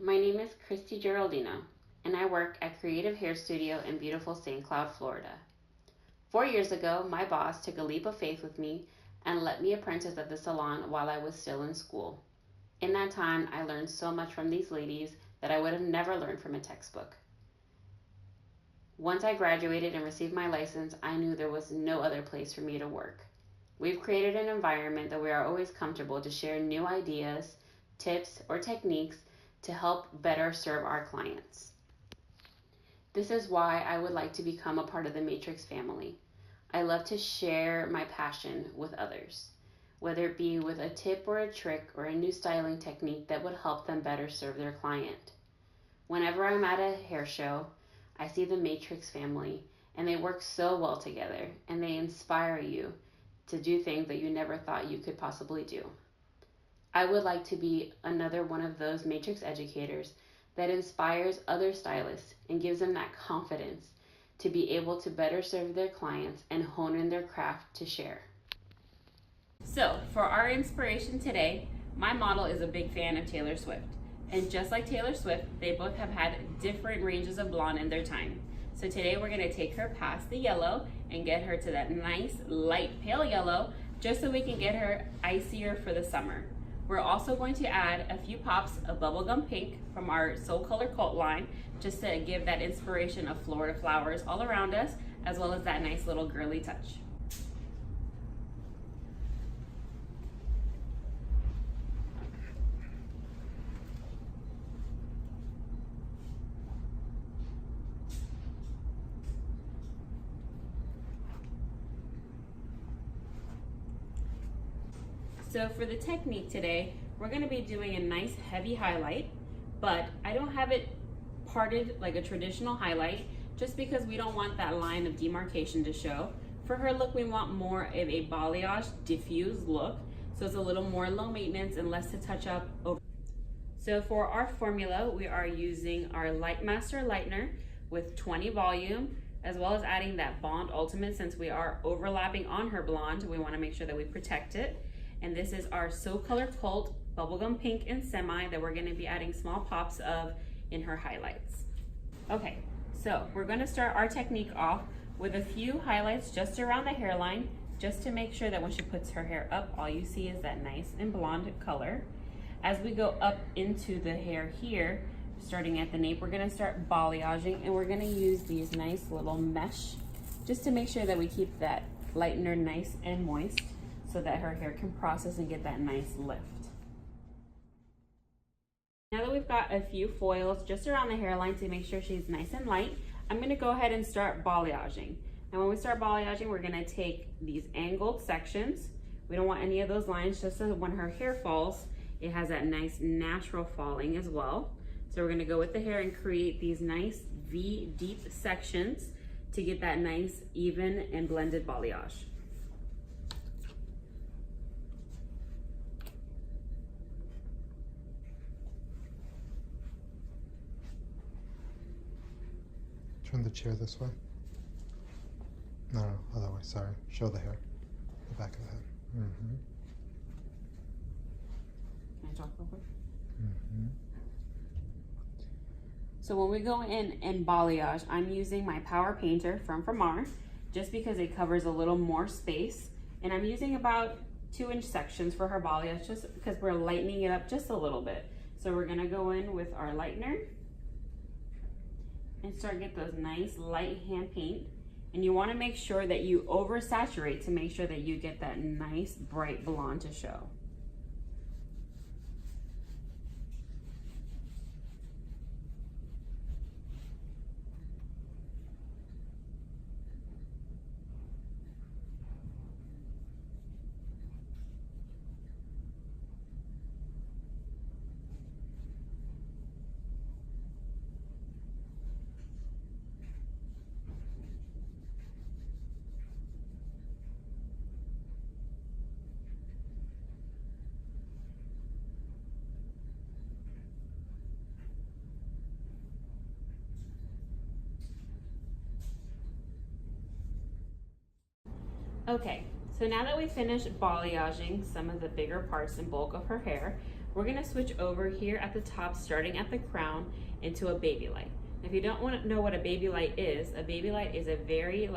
My name is Christy Geraldino, and I work at Creative Hair Studio in beautiful St. Cloud, Florida. 4 years ago, my boss took a leap of faith with me and let me apprentice at the salon while I was still in school. In that time, I learned so much from these ladies that I would have never learned from a textbook. Once I graduated and received my license, I knew there was no other place for me to work. We've created an environment that we are always comfortable to share new ideas, tips, or techniques to help better serve our clients. This is why I would like to become a part of the Matrix family. I love to share my passion with others, whether it be with a tip or a trick or a new styling technique that would help them better serve their client. Whenever I'm at a hair show, I see the Matrix family, and they work so well together, and they inspire you to do things that you never thought you could possibly do. I would like to be another one of those Matrix educators that inspires other stylists and gives them that confidence to be able to better serve their clients and hone in their craft to share. So, for our inspiration today, my model is a big fan of Taylor Swift. And just like Taylor Swift, they both have had different ranges of blonde in their time. So today we're gonna take her past the yellow and get her to that nice light pale yellow, just so we can get her icier for the summer. We're also going to add a few pops of bubblegum pink from our Soul Color Cult line, just to give that inspiration of Florida flowers all around us, as well as that nice little girly touch. So for the technique today, we're gonna be doing a nice heavy highlight, but I don't have it parted like a traditional highlight, just because we don't want that line of demarcation to show. For her look, we want more of a balayage diffused look, so it's a little more low maintenance and less to touch up over. So for our formula, we are using our Light Master Lightener with 20 volume, as well as adding that Bond Ultimate. Since we are overlapping on her blonde, we wanna make sure that we protect it. And this is our So Color Cult Bubblegum Pink and Semi that we're gonna be adding small pops of in her highlights. Okay, so we're gonna start our technique off with a few highlights just around the hairline, just to make sure that when she puts her hair up, all you see is that nice and blonde color. As we go up into the hair here, starting at the nape, we're gonna start balayaging, and we're gonna use these nice little mesh, just to make sure that we keep that lightener nice and moist, so that her hair can process and get that nice lift. Now that we've got a few foils just around the hairline to make sure she's nice and light, I'm gonna go ahead and start balayaging. Now when we start balayaging, we're gonna take these angled sections. We don't want any of those lines, just so when her hair falls, it has that nice natural falling as well. So we're gonna go with the hair and create these nice V deep sections to get that nice, even and blended balayage. Turn the chair this way. No, other way, sorry. Show the hair. The back of the head. Mm-hmm. Can I talk real quick? Mm-hmm. So when we go in and balayage, I'm using my Power Painter from Mars, just because it covers a little more space. And I'm using about 2-inch sections for her balayage, just because we're lightening it up just a little bit. So we're gonna go in with our lightener and start get those nice light hand paint. And you wanna make sure that you oversaturate to make sure that you get that nice bright blonde to show. Okay, so now that we finished balayaging some of the bigger parts and bulk of her hair, We're gonna switch over here at the top, starting at the crown, into a baby light. If you don't want to know what a baby light is a very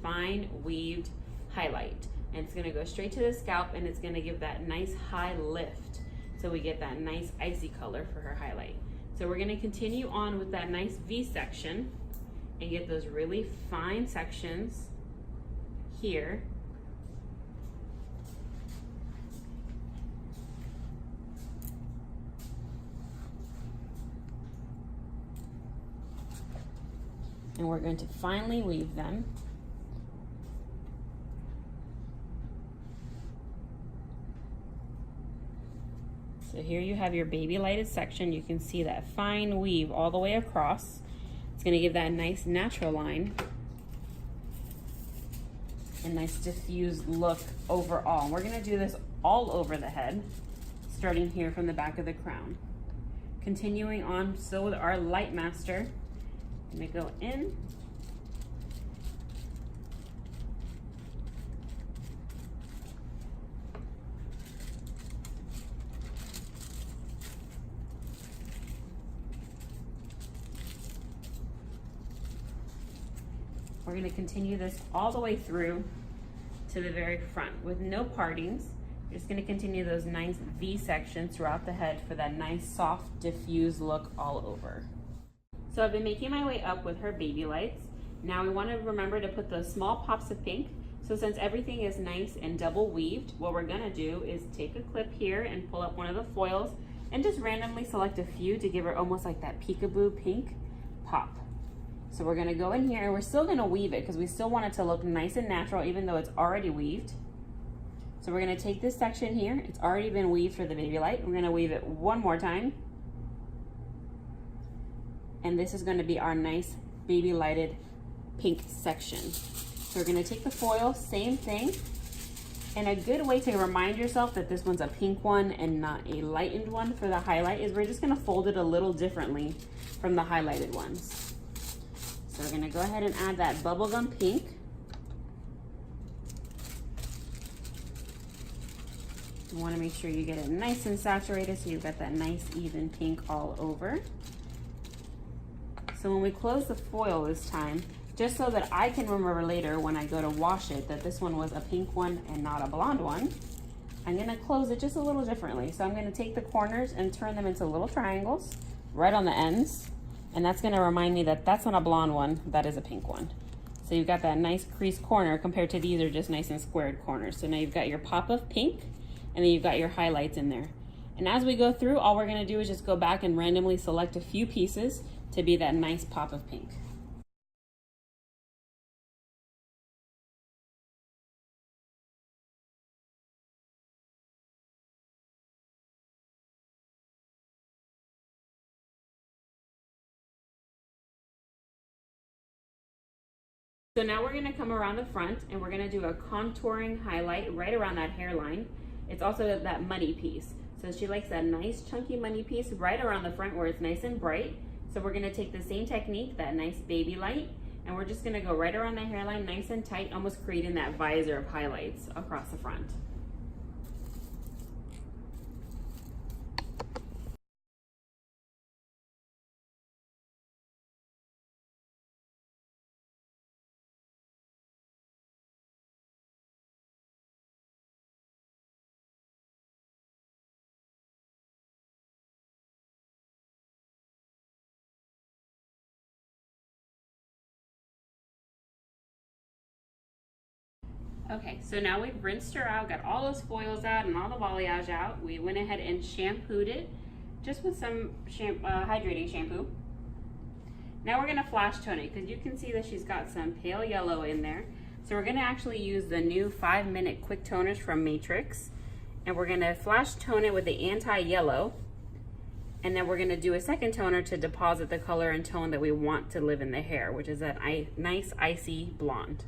fine weaved highlight. And it's gonna go straight to the scalp, and it's gonna give that nice high lift. So we get that nice icy color for her highlight. So we're gonna continue on with that nice V section and get those really fine sections here. And we're going to finely weave them. So here you have your baby lighted section. You can see that fine weave all the way across. It's gonna give that nice natural line and nice diffused look overall. And we're gonna do this all over the head, starting here from the back of the crown. Continuing on, so with our light master, I'm gonna go in. We're gonna continue this all the way through to the very front with no partings. We're just gonna continue those nice V sections throughout the head for that nice, soft, diffused look all over. So I've been making my way up with her baby lights. Now we wanna remember to put those small pops of pink. So since everything is nice and double weaved, what we're gonna do is take a clip here and pull up one of the foils and just randomly select a few to give her almost like that peekaboo pink pop. So we're gonna go in here and we're still gonna weave it because we still want it to look nice and natural even though it's already weaved. So we're gonna take this section here, it's already been weaved for the baby light. We're gonna weave it one more time. And this is gonna be our nice baby lighted pink section. So we're gonna take the foil, same thing. And a good way to remind yourself that this one's a pink one and not a lightened one for the highlight is we're just gonna fold it a little differently from the highlighted ones. So we're gonna go ahead and add that bubblegum pink. You wanna make sure you get it nice and saturated so you've got that nice even pink all over. So when we close the foil this time, just so that I can remember later when I go to wash it that this one was a pink one and not a blonde one, I'm gonna close it just a little differently. So I'm gonna take the corners and turn them into little triangles right on the ends. And that's gonna remind me that that's not a blonde one, that is a pink one. So you've got that nice creased corner compared to these are just nice and squared corners. So now you've got your pop of pink and then you've got your highlights in there. And as we go through, all we're gonna do is just go back and randomly select a few pieces to be that nice pop of pink. So now we're gonna come around the front and we're gonna do a contouring highlight right around that hairline. It's also that money piece. So she likes that nice chunky money piece right around the front where it's nice and bright. So we're gonna take the same technique, that nice baby light, and we're just gonna go right around the hairline nice and tight, almost creating that visor of highlights across the front. Okay, so now we've rinsed her out, got all those foils out and all the balayage out. We went ahead and shampooed it just with some hydrating shampoo. Now we're gonna flash tone it because you can see that she's got some pale yellow in there. So we're gonna actually use the new 5-minute quick toners from Matrix, and we're gonna flash tone it with the anti-yellow, and then we're gonna do a second toner to deposit the color and tone that we want to live in the hair, which is that nice icy blonde.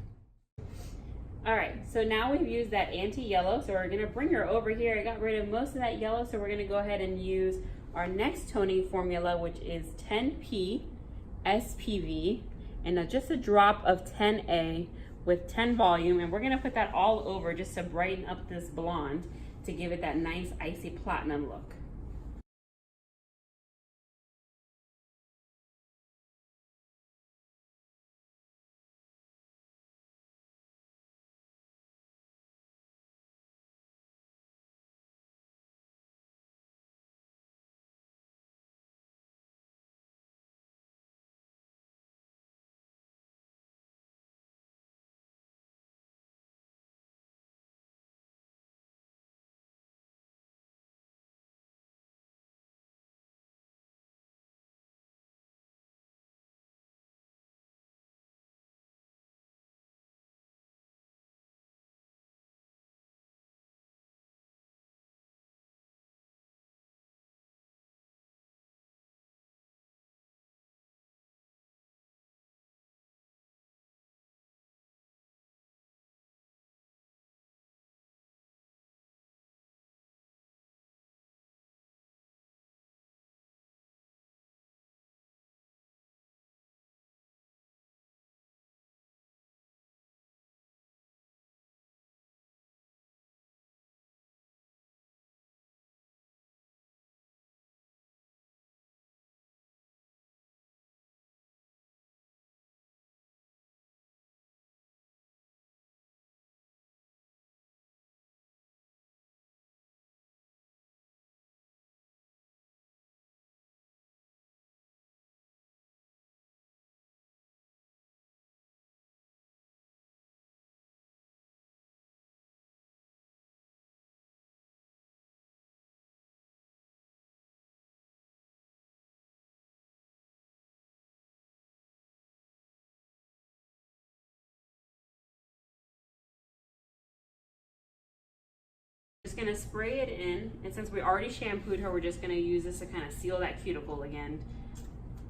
All right, so now we've used that anti-yellow, so we're gonna bring her over here. I got rid of most of that yellow, so we're gonna go ahead and use our next toning formula, which is 10P SPV, and just a drop of 10A with 10 volume, and we're gonna put that all over just to brighten up this blonde to give it that nice icy platinum look. Just gonna spray it in, and since we already shampooed her, we're just gonna use this to kind of seal that cuticle again.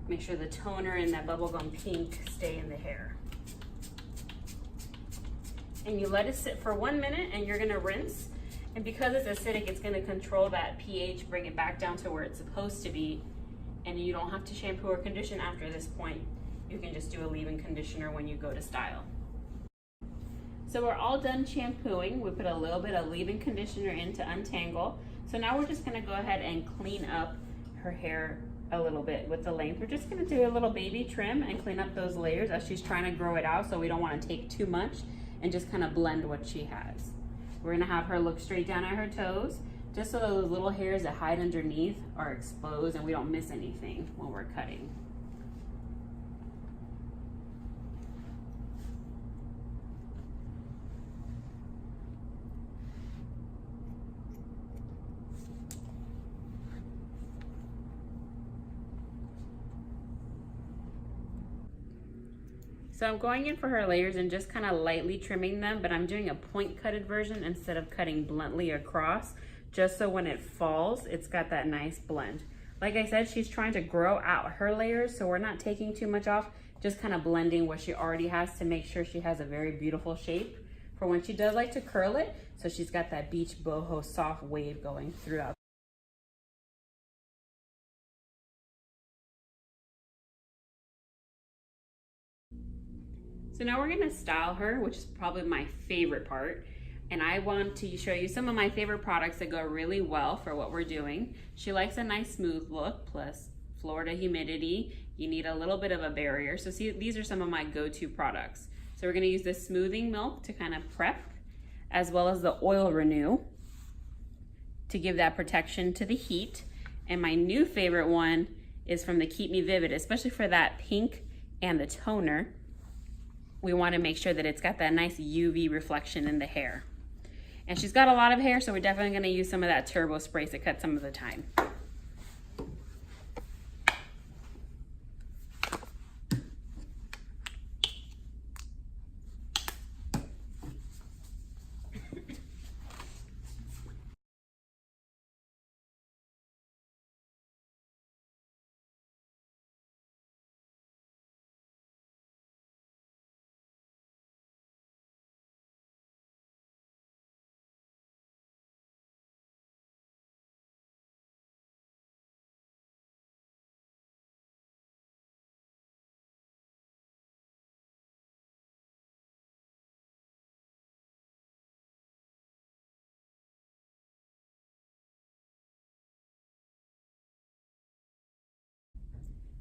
Make sure the toner and that bubblegum pink stay in the hair. And you let it sit for 1 minute, and you're gonna rinse. And because it's acidic, it's gonna control that pH, bring it back down to where it's supposed to be. And you don't have to shampoo or condition after this point. You can just do a leave-in conditioner when you go to style. So we're all done shampooing. We put a little bit of leave-in conditioner in to untangle. So now we're just gonna go ahead and clean up her hair a little bit with the length. We're just gonna do a little baby trim and clean up those layers as she's trying to grow it out, so we don't wanna take too much, and just kind of blend what she has. We're gonna have her look straight down at her toes, just so those little hairs that hide underneath are exposed and we don't miss anything when we're cutting. So I'm going in for her layers and just kind of lightly trimming them, but I'm doing a point cutted version instead of cutting bluntly across, just so when it falls, it's got that nice blend. Like I said, she's trying to grow out her layers, so we're not taking too much off, just kind of blending what she already has to make sure she has a very beautiful shape for when she does like to curl it, so she's got that beach boho soft wave going throughout. So now we're gonna style her, which is probably my favorite part. And I want to show you some of my favorite products that go really well for what we're doing. She likes a nice smooth look, plus Florida humidity. You need a little bit of a barrier. So see, these are some of my go-to products. So we're gonna use the smoothing milk to kind of prep, as well as the oil renew to give that protection to the heat. And my new favorite one is from the Keep Me Vivid, especially for that pink and the toner. We want to make sure that it's got that nice UV reflection in the hair. And she's got a lot of hair, so we're definitely going to use some of that turbo spray to cut some of the time.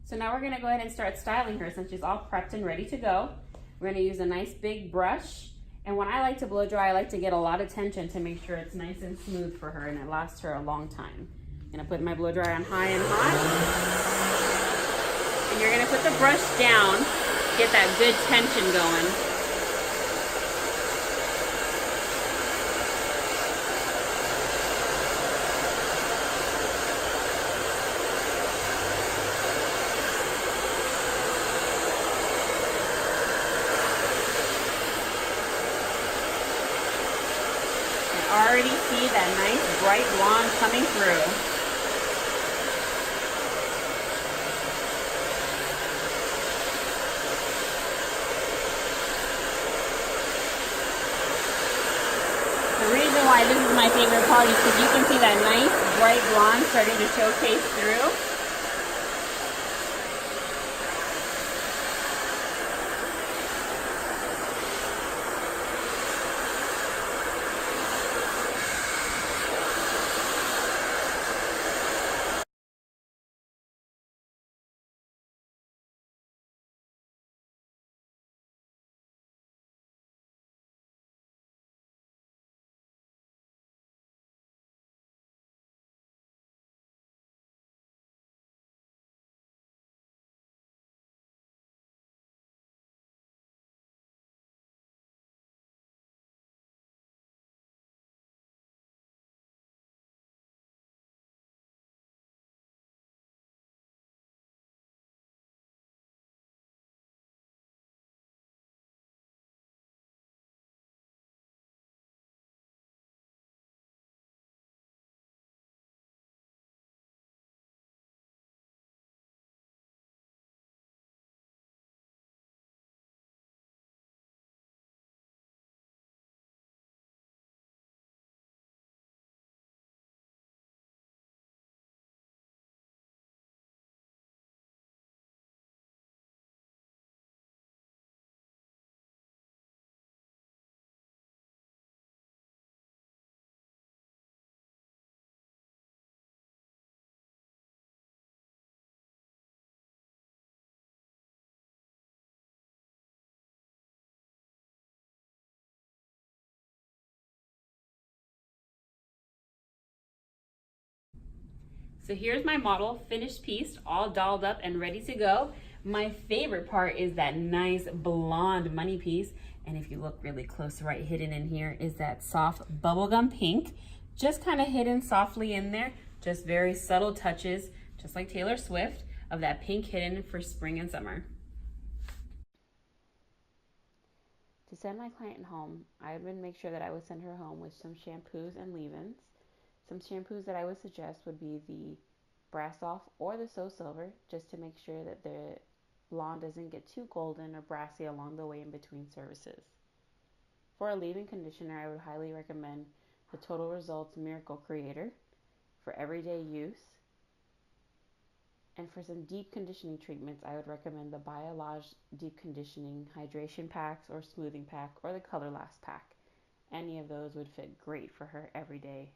So now we're gonna go ahead and start styling her since she's all prepped and ready to go. We're gonna use a nice big brush. And when I like to blow dry, I like to get a lot of tension to make sure it's nice and smooth for her and it lasts her a long time. I'm gonna put my blow dryer on high and hot. And you're gonna put the brush down, get that good tension going. Already see that nice bright blonde coming through. The reason why this is my favorite part is because you can see that nice bright blonde starting to showcase through. So here's my model, finished piece, all dolled up and ready to go. My favorite part is that nice blonde money piece. And if you look really close, right hidden in here is that soft bubblegum pink, just kind of hidden softly in there, just very subtle touches, just like Taylor Swift, of that pink hidden for spring and summer. To send my client home, I would make sure that I would send her home with some shampoos and leave-ins. Some shampoos that I would suggest would be the Brass Off or the So Silver, just to make sure that the blonde doesn't get too golden or brassy along the way in between services. For a leave-in conditioner, I would highly recommend the Total Results Miracle Creator for everyday use. And for some deep conditioning treatments, I would recommend the balayage deep conditioning hydration packs or smoothing pack or the Color Last pack. Any of those would fit great for her every day.